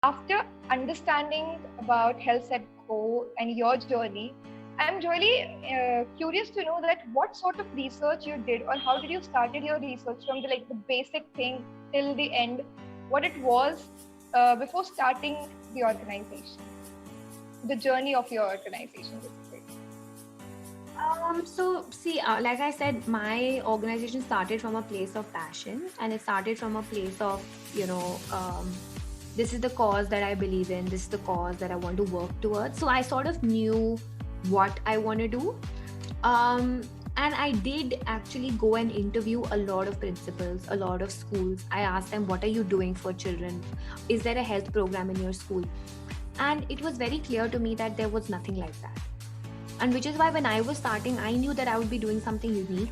After understanding about Health at Go and your journey, I'm really curious to know that what sort of research you did, or how did you started your research from the basic thing till the end, what it was before starting the organization, the journey of your organization, basically. So see, like I said, my organization started from a place of passion, and it started from a place of, this is the cause that I believe in, this is the cause that I want to work towards. So I sort of knew what I want to do. And I did actually go and interview a lot of principals, a lot of schools. I asked them, what are you doing for children? Is there a health program in your school? And it was very clear to me that there was nothing like that. And which is why when I was starting, I knew that I would be doing something unique.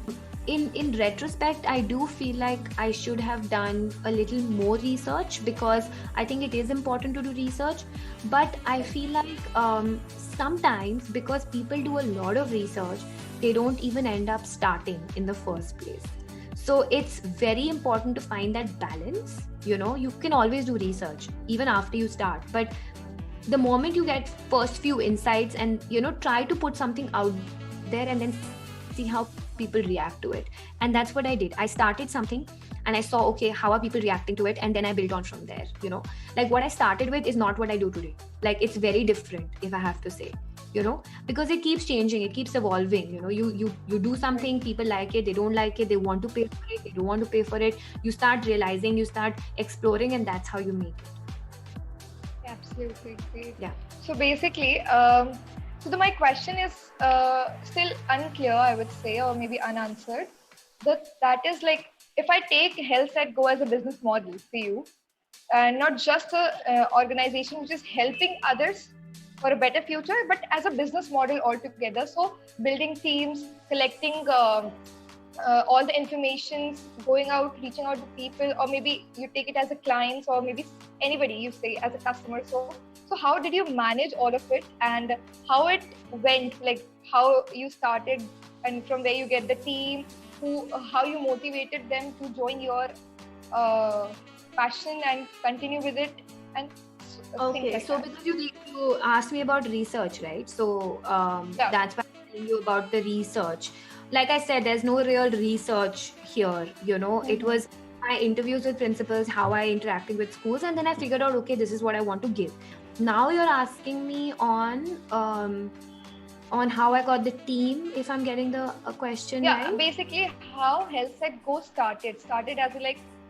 In retrospect, I do feel like I should have done a little more research, because I think it is important to do research. But I feel like sometimes, because people do a lot of research, they don't even end up starting in the first place. So it's very important to find that balance. You can always do research even after you start, but the moment you get first few insights and try to put something out there and then see how people react to it. And that's what I did. I started something and I saw, okay, how are people reacting to it, and then I built on from there. Like what I started with is not what I do today. Like it's very different, if I have to say, because it keeps changing, it keeps evolving. You do something, people like it, they don't like it, they want to pay for it, they don't want to pay for it. You start realizing, you start exploring, and that's how you make it. Absolutely great. Yeah. So basically, my question is still unclear, I would say, or maybe unanswered. That is like, if I take Health at Go as a business model for you, and not just a organization which is helping others for a better future, but as a business model altogether. So building teams, collecting all the information, going out, reaching out to people, or maybe you take it as a client, or maybe anybody you say as a customer. So how did you manage all of it, and how it went, like how you started, and from where you get the team, how you motivated them to join your passion and continue with it, and okay, like so that. because you asked me about research, right? So Yeah. that's why I'm telling you about the research. Like I said, there's no real research here. It was my interviews with principals, how I interacted with schools, and then I figured out, okay, this is what I want to give. Now you're asking me on how I got the team, if I'm getting the question right. Basically how Health at Go started as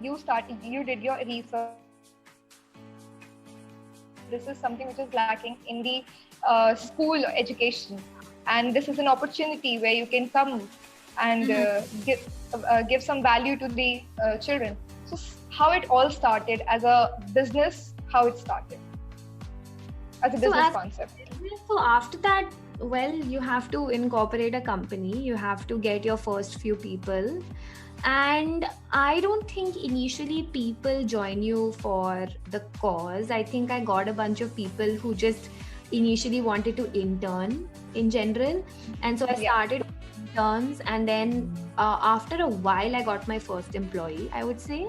you did your research. This is something which is lacking in the school education, and this is an opportunity where you can come and give some value to the children. So how it all started as a business, how it started as a business concept. So after that, well, you have to incorporate a company, you have to get your first few people. And I don't think initially people join you for the cause. I think I got a bunch of people who just initially wanted to intern in general. And so I started interns, and then after a while I got my first employee, I would say.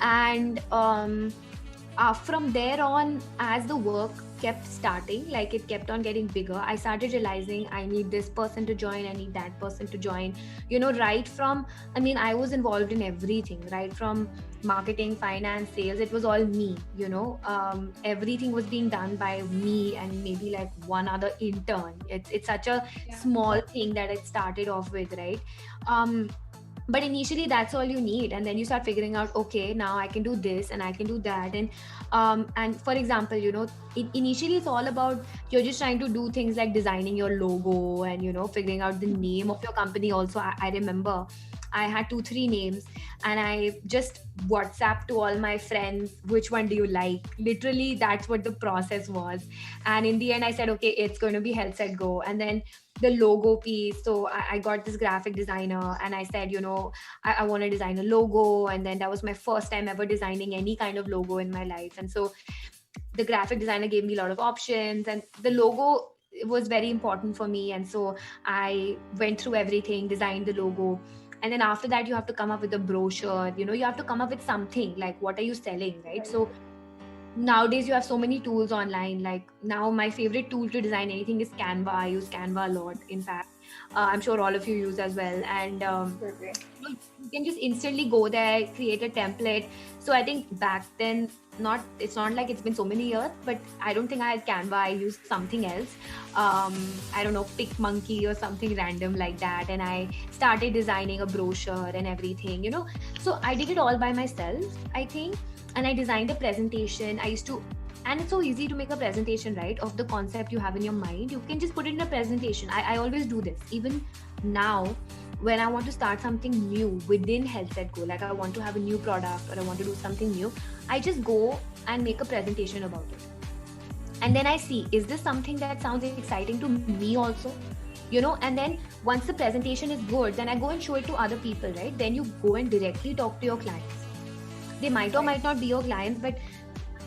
And from there on, as the work kept starting, like it kept on getting bigger, I started realizing I need this person to join, I need that person to join. Right from, I was involved in everything, right from marketing, finance, sales. It was all me. Everything was being done by me and maybe like one other intern. It's such a small thing that it started off with, right? But initially that's all you need, and then you start figuring out, okay, now I can do this and I can do that. And for example, initially it's all about, you're just trying to do things like designing your logo and figuring out the name of your company also. I remember I had 2 3 names, and I just WhatsApp to all my friends, which one do you like? Literally, that's what the process was. And in the end I said, okay, it's going to be Health Set Go. And then the logo piece, so I got this graphic designer, and I said, I want to design a logo. And then that was my first time ever designing any kind of logo in my life. And so the graphic designer gave me a lot of options, and the logo was very important for me. And so I went through everything, designed the logo. And then after that, you have to come up with a brochure, you have to come up with something like, what are you selling, right? So nowadays you have so many tools online. Like now my favorite tool to design anything is Canva. I use Canva a lot, in fact. I'm sure all of you use as well. And you can just instantly go there, create a template. So I think back then, it's not like it's been so many years, but I don't think I had Canva. I used something else. I don't know, PicMonkey or something random like that. And I started designing a brochure and everything, So I did it all by myself, I think. And I designed a presentation. And it's so easy to make a presentation, right, of the concept you have in your mind. You can just put it in a presentation. I always do this. Even now, when I want to start something new within Health Set Go, like I want to have a new product or I want to do something new, I just go and make a presentation about it. And then I see, is this something that sounds exciting to me also? And then once the presentation is good, then I go and show it to other people, right? Then you go and directly talk to your clients. They might or might not be your clients, but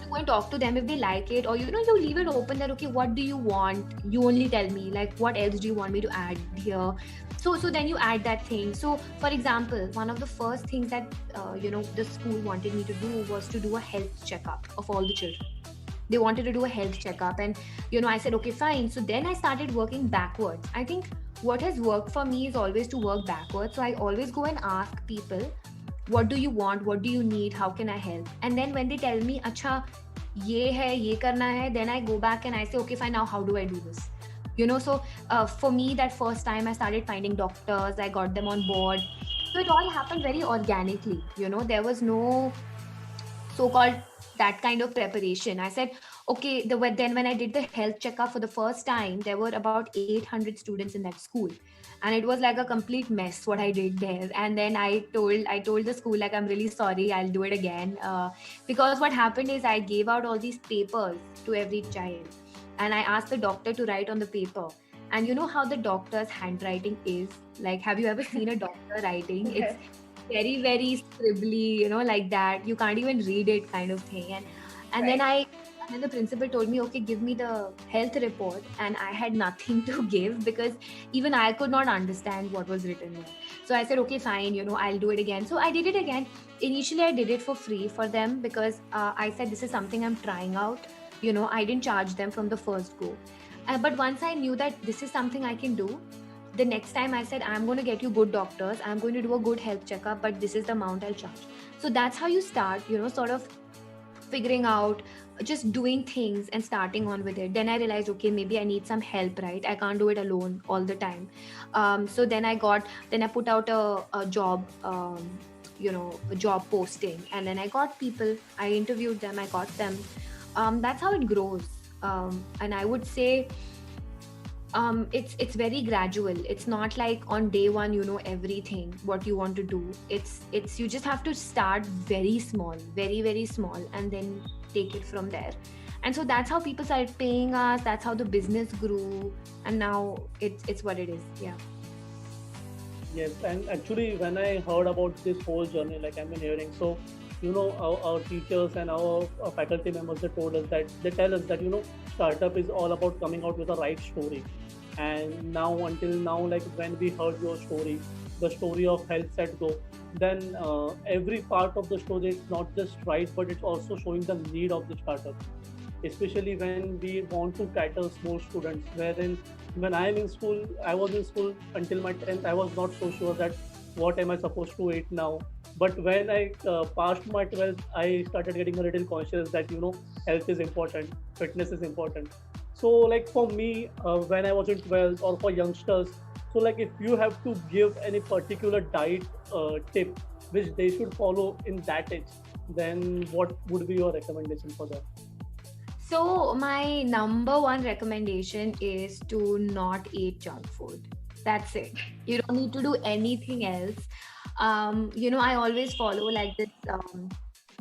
go and talk to them if they like it. Or you leave it open that, okay, what do you want? You only tell me, like, what else do you want me to add here? So then you add that thing. So for example, one of the first things that the school wanted me to do was to do a health checkup of all the children. They wanted to do a health checkup, and I said, okay, fine. So then I started working backwards. I think what has worked for me is always to work backwards. So I always go and ask people, what do you want? What do you need? How can I help? And then when they tell me, acha, ye karna hai, then I go back and I say, okay, fine, now how do I do this? So for me, that first time I started finding doctors, I got them on board. So it all happened very organically. There was no so-called that kind of preparation. I said, okay, then when I did the health checkup for the first time, there were about 800 students in that school. And it was like a complete mess what I did there. And then I told the school, like, I'm really sorry, I'll do it again. Because what happened is I gave out all these papers to every child. And I asked the doctor to write on the paper. And you know how the doctor's handwriting is? Like, have you ever seen a doctor writing? Yes. It's very, very scribbly, like that. You can't even read it, kind of thing. And Right. then the principal told me, okay, give me the health report. And I had nothing to give because even I could not understand what was written there. So I said, okay, fine, I'll do it again. So I did it again. Initially, I did it for free for them because I said, this is something I'm trying out. I didn't charge them from the first go. But once I knew that this is something I can do, the next time I said, I'm going to get you good doctors. I'm going to do a good health checkup, but this is the amount I'll charge. So that's how you start, sort of figuring out, just doing things and starting on with it. Then I realized, okay, maybe I need some help, right? I can't do it alone all the time. So then I put out a job, a job posting, and then I got people, I interviewed them, I got them. That's how it grows. And I would say, it's very gradual. It's not like on day one you know everything what you want to do. It's you just have to start very small, very, very small, and then take it from there. And so that's how people started paying us. That's how the business grew, and now it's what it is. Yeah. Yes, and actually, when I heard about this whole journey, like I've been hearing, so our teachers and our faculty members, they told us that they tell us that startup is all about coming out with the right story. And now, until now, like when we heard your story, the story of Health Set Go, then every part of the story is not just right, but it's also showing the need of the startup, especially when we want to cater more students. Wherein when I was in school until my 10th, I was not so sure that what am I supposed to eat now. But when I passed my 12th, I started getting a little conscious that health is important, fitness is important. So like for me, when I was in 12th, or for youngsters, So like if you have to give any particular diet tip which they should follow in that age, then what would be your recommendation for them? So my number one recommendation is to not eat junk food. That's it. You don't need to do anything else. I always follow like this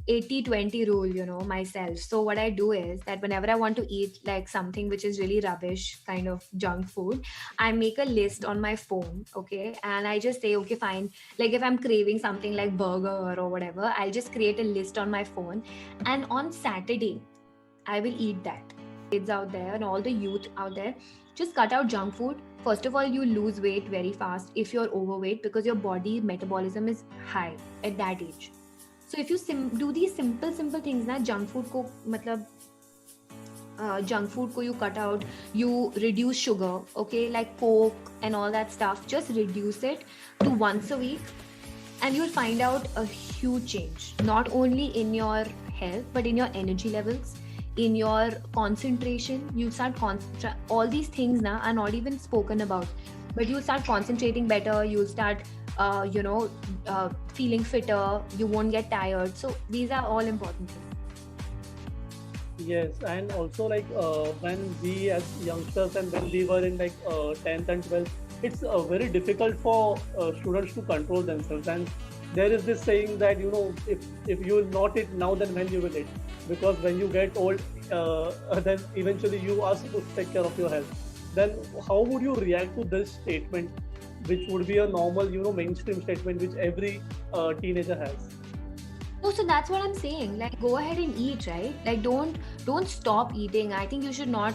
80-20 rule, myself. So what I do is that whenever I want to eat like something which is really rubbish, kind of junk food, I make a list on my phone, okay? And I just say, okay, fine. Like if I'm craving something like burger or whatever, I'll just create a list on my phone. And on Saturday, I will eat that. Kids out there and all the youth out there, just cut out junk food. First of all, you lose weight very fast if you're overweight because your body metabolism is high at that age. So if you do these simple things, na junk food ko matlab junk food ko you cut out, you reduce sugar, okay, like Coke and all that stuff, just reduce it to once a week, and you'll find out a huge change, not only in your health but in your energy levels, in your concentration. You start all these things now are not even spoken about, but you'll start concentrating better, you'll start feeling fitter, you won't get tired. So these are all important things. Yes, and also like when we as youngsters and when we were in like 10th and 12th, it's very difficult for students to control themselves. And there is this saying that if you will not eat now, then when you will eat, because when you get old, then eventually you are supposed to take care of your health. Then how would you react to this statement, which would be a normal mainstream statement which every teenager has? No, so that's what I'm saying. Like, go ahead and eat, right? Like, don't stop eating. I think you should not,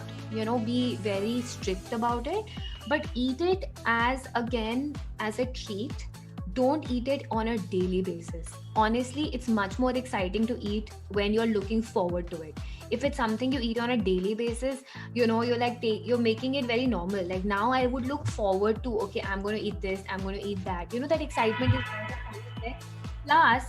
be very strict about it, but eat it as a treat. Don't eat it on a daily basis. Honestly, it's much more exciting to eat when you're looking forward to it. If it's something you eat on a daily basis, you're like you're making it very normal. Like now, I would look forward to, okay, I'm going to eat this, I'm going to eat that. That excitement is there. Plus,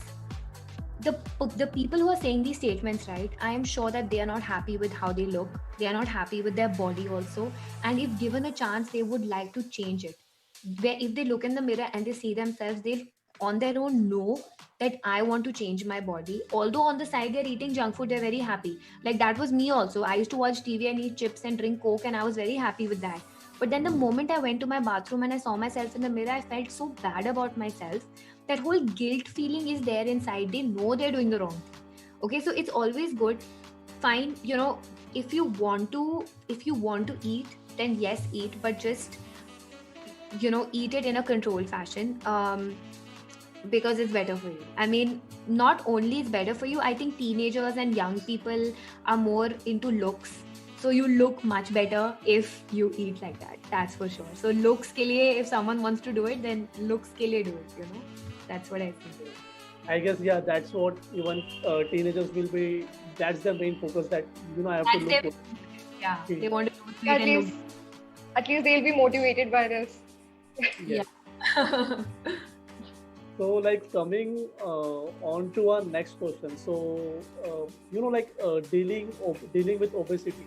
the people who are saying these statements, right, I am sure that they are not happy with how they look, they are not happy with their body also, and if given a chance they would like to change it. Where if they look in the mirror and they see themselves, they'll on their own know that I want to change my body. Although on the side they're eating junk food, they're very happy. Like that was me also. I used to watch TV and eat chips and drink Coke, and I was very happy with that. But then the moment I went to my bathroom and I saw myself in the mirror, I felt so bad about myself. That whole guilt feeling is there inside. They know they're doing the wrong thing. Okay, so it's always good. Fine, if you want to eat, then yes, eat, but just eat it in a controlled fashion, because it's better for you. I mean, not only it's better for you, I think teenagers and young people are more into looks, so you look much better if you eat like that. That's for sure. So looks ke liye, if someone wants to do it, then looks ke liye do it. That's what I think. I guess that's what even teenagers will be. That's the main focus, that I have to look good. Yeah, they want to look sweet At and least they'll be motivated by this. Yes. yeah. So like coming on to our next question. So dealing with obesity,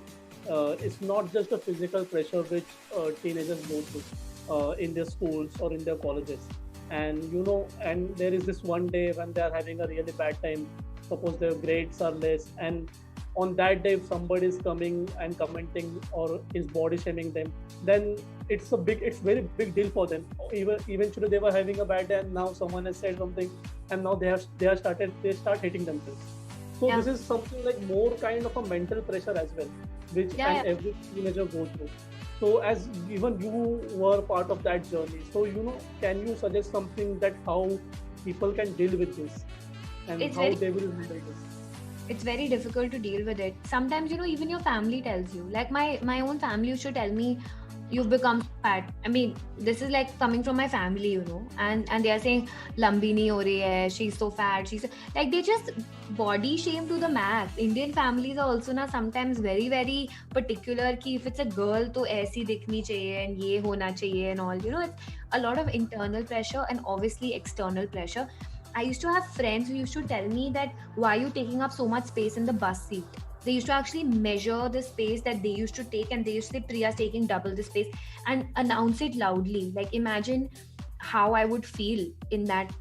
it's not just a physical pressure which teenagers go through in their schools or in their colleges. And and there is this one day when they are having a really bad time. Suppose their grades are less, and on that day if somebody is coming and commenting or is body shaming them, then it's very big deal for them. Even eventually they were having a bad day, and now someone has said something, and now they start hating themselves. So Yeah. this is something like more kind of a mental pressure as well, which Yeah. every teenager goes through. So as even you were part of that journey, so can you suggest something that how people can deal with this, and It's how very they will handle this? it's very difficult to deal with it. Sometimes, even your family tells you. Like my own family used to tell me, you've become fat. I mean, this is like coming from my family, and they are saying, lambi nahi ho rahi hai, she's so fat, like they just body shame to the max. Indian families are also now sometimes very, very particular ki if it's a girl, to aisi dikhni chahiye and ye hona chahiye and all. It's a lot of internal pressure and obviously external pressure. I used to have friends who used to tell me that, why are you taking up so much space in the bus seat? They used to actually measure the space that they used to take, and they used to say Priya's taking double the space, and announce it loudly. Like, imagine how I would feel in that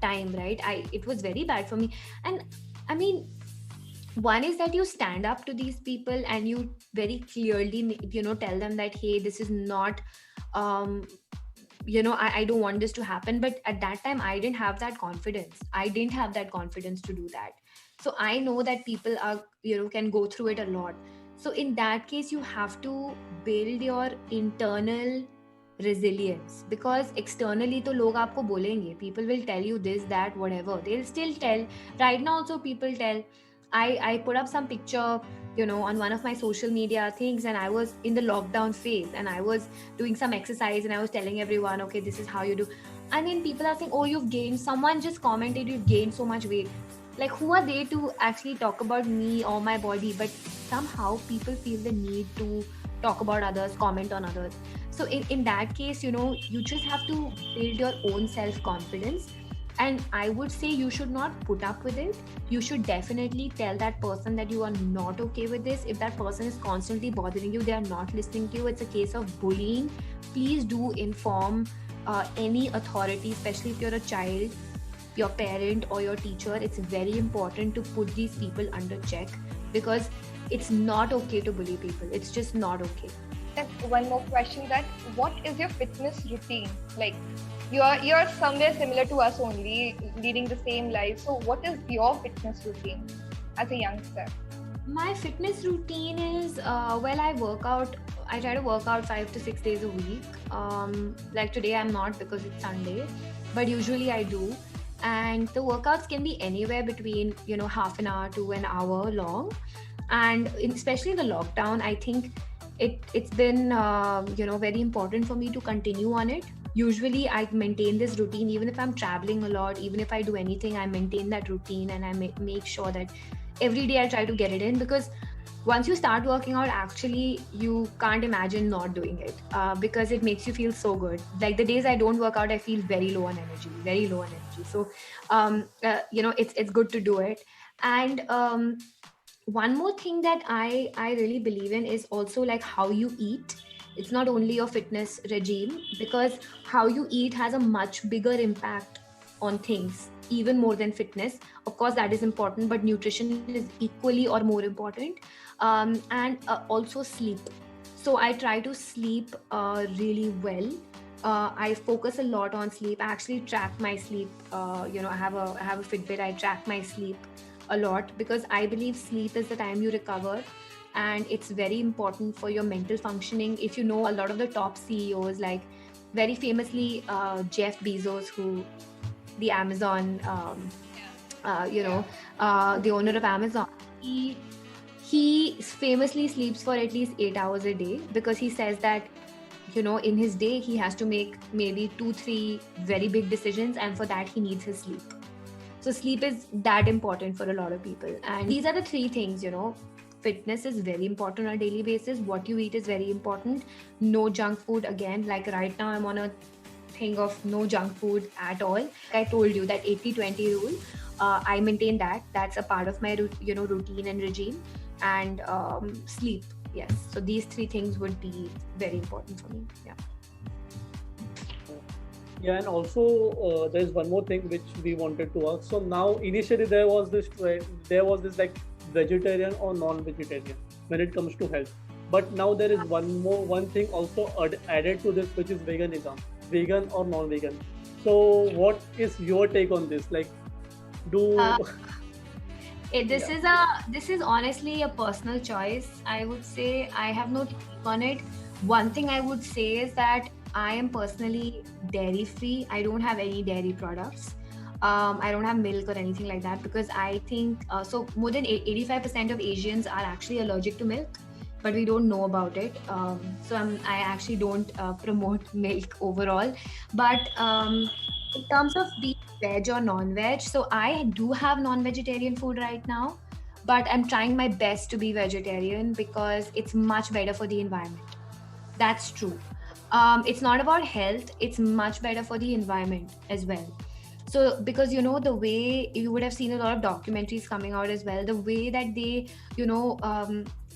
time, right? It was very bad for me. And I mean, one is that you stand up to these people and you very clearly, tell them that, hey, this is not, um I don't want this to happen. But at that time, I didn't have that confidence. I didn't have that confidence to do that. So I know that people are, can go through it a lot. So in that case, you have to build your internal resilience, because externally to log aapko bolenge, people will tell you this, that, whatever, they'll still tell. Right now also people tell. I put up some picture, on one of my social media things, and I was in the lockdown phase, and I was doing some exercise, and I was telling everyone, okay, this is how you do. And then people are saying, oh, you've gained, someone just commented, you've gained so much weight. Like, who are they to actually talk about me or my body? But somehow people feel the need to talk about others, comment on others. So in that case, you just have to build your own self-confidence. And I would say you should not put up with it. You should definitely tell that person that you are not okay with this. If that person is constantly bothering you, they are not listening to you, it's a case of bullying, please do inform any authority, especially if you're a child, your parent or your teacher. It's very important to put these people under check, because it's not okay to bully people. It's just not okay. And one more question, that what is your fitness routine? Like, you're somewhere similar to us only, leading the same life. So what is your fitness routine as a youngster? My fitness routine is, I work out. I try to work out 5 to 6 days a week. Like today I'm not because it's Sunday, but usually I do. And the workouts can be anywhere between, half an hour to an hour long. And especially in the lockdown, I think it's been, very important for me to continue on it. Usually I maintain this routine, even if I'm traveling a lot, even if I do anything, I maintain that routine, and I make sure that every day I try to get it in, because once you start working out, actually you can't imagine not doing it, because it makes you feel so good. Like the days I don't work out, I feel very low on energy. So it's good to do it. And one more thing that I really believe in is also like how you eat. It's not only your fitness regime, because how you eat has a much bigger impact on things, even more than fitness. Of course, that is important, but nutrition is equally or more important. And also sleep. So I try to sleep really well. I focus a lot on sleep. I actually track my sleep. I have a Fitbit. I track my sleep a lot, because I believe sleep is the time you recover. And it's very important for your mental functioning. If you know, a lot of the top CEOs, like very famously Jeff Bezos, who the Amazon, the owner of Amazon, he famously sleeps for at least 8 hours a day, because he says that, in his day, he has to make maybe 2-3 very big decisions, and for that he needs his sleep. So sleep is that important for a lot of people. And these are the 3 things, Fitness is very important on a daily basis. What you eat is very important. No junk food. Again, like right now I'm on a thing of no junk food at all. I told you that 80-20 rule. I maintain that. That's a part of my routine and regime. And sleep. Yes. So these 3 things would be very important for me. Yeah. Yeah, and also there's one more thing which we wanted to ask. So now initially there was this like vegetarian or non-vegetarian when it comes to health, but now there is one thing also added to this, which is veganism, vegan or non-vegan. So what is your take on this? Like, this is honestly a personal choice. I would say I have no take on it. One thing I would say is that I am personally dairy free. I don't have any dairy products. I don't have milk or anything like that, because I think so more than 85% of Asians are actually allergic to milk, but we don't know about it. So I actually don't promote milk overall. But in terms of being veg or non-veg, so I do have non-vegetarian food right now, but I'm trying my best to be vegetarian, because it's much better for the environment. That's true. It's not about health, it's much better for the environment as well. So because the way you would have seen a lot of documentaries coming out as well, the way that they you know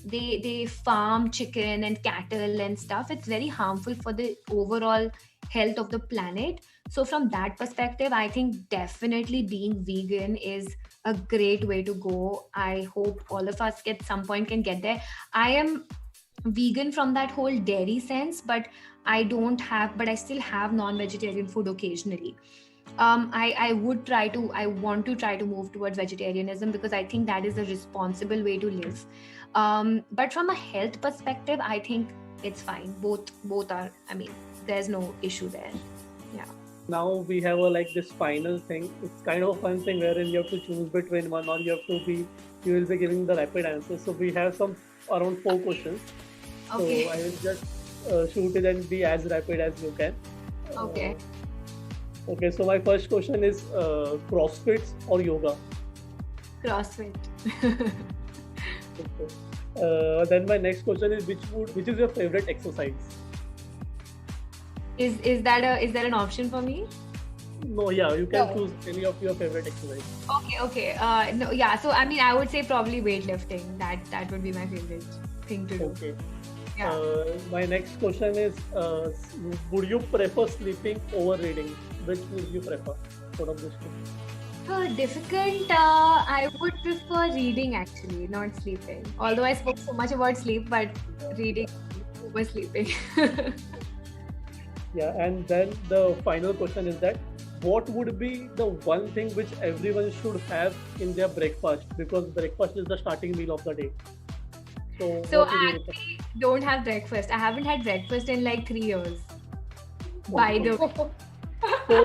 they farm chicken and cattle and stuff, it's very harmful for the overall health of the planet. So from that perspective, I think definitely being vegan is a great way to go. I hope all of us at some point can get there. I am vegan from that whole dairy sense, but I still have non-vegetarian food occasionally. I want to try to move towards vegetarianism because I think that is a responsible way to live. But from a health perspective, I think it's fine. Both are, I mean, there's no issue there. Yeah. Now we have a like this final thing. It's kind of a fun thing wherein you have to choose between one, or you will be giving the rapid answers. So we have some around 4 questions. Okay. So I will just shoot it and be as rapid as you can. Okay. Okay, so my first question is CrossFit or yoga? CrossFit. Okay. Then my next question is which is your favorite exercise? Is that an option for me? No, yeah, you can No. choose any of your favorite exercise. Okay. No, yeah. So I mean, I would say probably weightlifting. That would be my favorite thing to do. Okay. Yeah. My next question is would you prefer sleeping over reading? Which would you prefer out of this two? Difficult. I would prefer reading actually, not sleeping. Although I spoke so much about sleep, but reading over sleeping. Yeah, and then the final question is that what would be the one thing which everyone should have in their breakfast, because breakfast is the starting meal of the day. So So what would I you recommend? actually don't have breakfast. I haven't had breakfast in like 3 years. By the way. So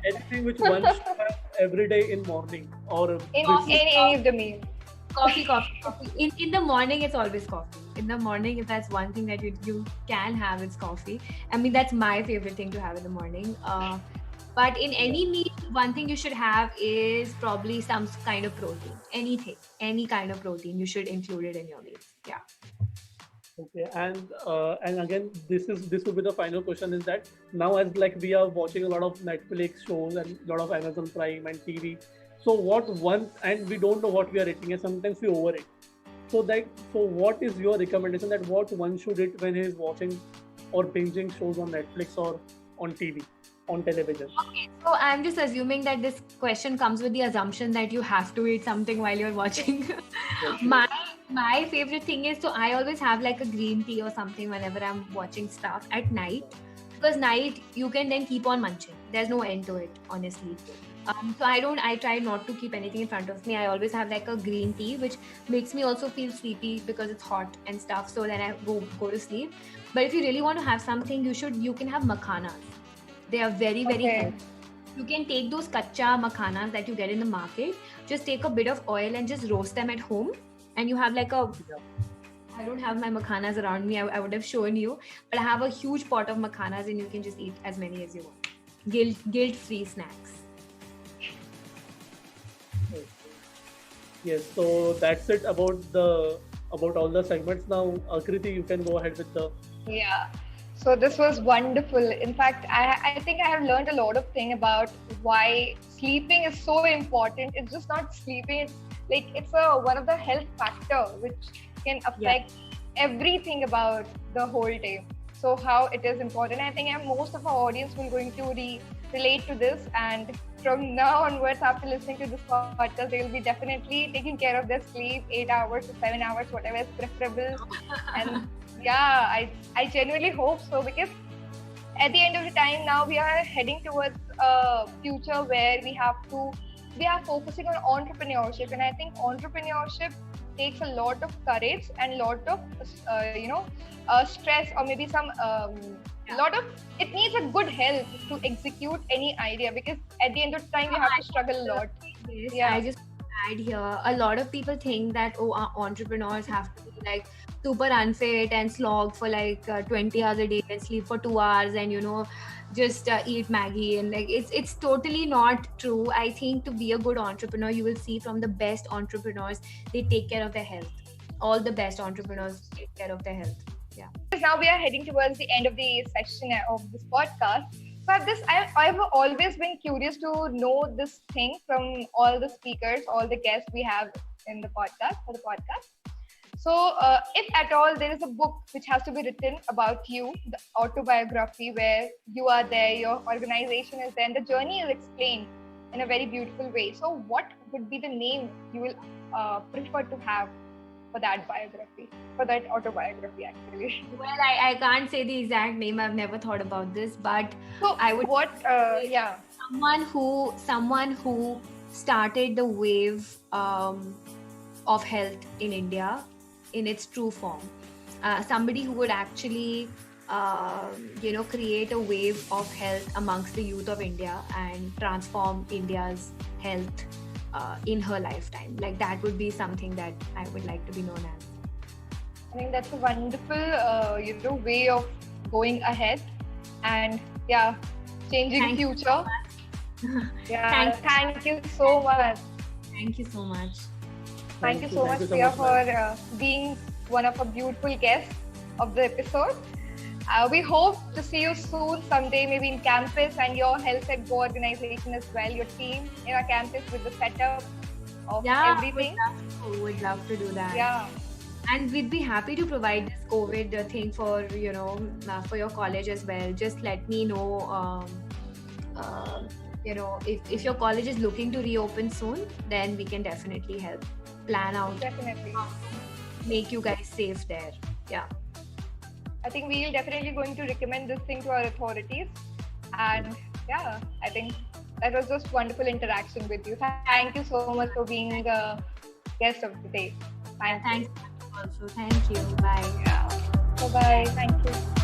anything which one should have every day in morning or In before. any of the meal. Coffee. In the morning, it's always coffee. In the morning, if that's one thing that you can have, it's coffee. I mean, that's my favorite thing to have in the morning. But in any meal, one thing you should have is probably some kind of protein. Anything, any kind of protein, you should include it in your meals. Yeah. Okay, and again, this will be the final question is that now as like we are watching a lot of Netflix shows and a lot of Amazon Prime and TV. So what one and we don't know what we are eating and sometimes we overeat. So what is your recommendation that what one should eat when he is watching or binging shows on Netflix or on TV, on television? Okay, so I'm just assuming that this question comes with the assumption that you have to eat something while you're watching. My favorite thing is, so I always have like a green tea or something whenever I'm watching stuff at night, because night you can then keep on munching. There's no end to it, honestly. So I try not to keep anything in front of me. I always have like a green tea, which makes me also feel sleepy because it's hot and stuff. So then I go to sleep. But if you really want to have something, you can have makhanas. They are very, very Okay. healthy. You can take those kacha makhanas that you get in the market, just take a bit of oil and just roast them at home. And you have like I don't have my makhanas around me. I would have shown you, but I have a huge pot of makhanas and you can just eat as many as you want. Guilt-free snacks. Yes, so that's it about all the segments. Now, Akriti, you can go ahead with the. Yeah. So this was wonderful. In fact, I think I have learned a lot of things about why sleeping is so important. It's just not sleeping. It's like one of the health factor which can affect everything about the whole day. So how it is important. I think most of our audience will going to relate to this, and from now onwards, after listening to this podcast, they will be definitely taking care of their sleep, 8 hours to 7 hours, whatever is preferable. And yeah, I genuinely hope so, because at the end of the time now we are heading towards a future where we are focusing on entrepreneurship, and I think entrepreneurship takes a lot of courage and lot of stress, or maybe some it needs a good health to execute any idea, because at the end of the time you have to struggle a lot. Yes, Yeah. I just add here, a lot of people think that entrepreneurs have to be like super unfit and slog for like 20 hours a day and sleep for 2 hours and just eat Maggie, and like it's totally not true. I think to be a good entrepreneur, you will see from the best entrepreneurs, they take care of their health. All the best entrepreneurs take care of their health. Yeah. Now we are heading towards the end of the session of this podcast. I've always been curious to know this thing from all the speakers, all the guests we have in the podcast for the podcast. So, if at all there is a book which has to be written about you, the autobiography where you are there, your organization is there, and the journey is explained in a very beautiful way. So, what would be the name you will prefer to have for that biography, for that autobiography, actually? Well, I can't say the exact name. I've never thought about this, but So, I would yeah. someone who started the wave of health in India in its true form. Somebody who would actually create a wave of health amongst the youth of India and transform India's health in her lifetime. Like that would be something that I would like to be known as. I think that's a wonderful, way of going ahead and changing Thank you future. Yeah, thank you so much. Thank you so much. Thank you so much, Priya, for being one of our beautiful guests of the episode. We hope to see you soon someday, maybe in campus and your Health at Go organization as well, your team in our campus with the setup of everything. Would love to do that. Yeah. And we'd be happy to provide this COVID thing for for your college as well. Just let me know. If your college is looking to reopen soon, then we can definitely help plan out. Definitely. Make you guys safe there. Yeah. I think we will definitely going to recommend this thing to our authorities. And I think that was just wonderful interaction with you. Thank you so much for being the guest of the day. Thanks also. Thank you. Bye. Yeah. Bye-bye. Thank you.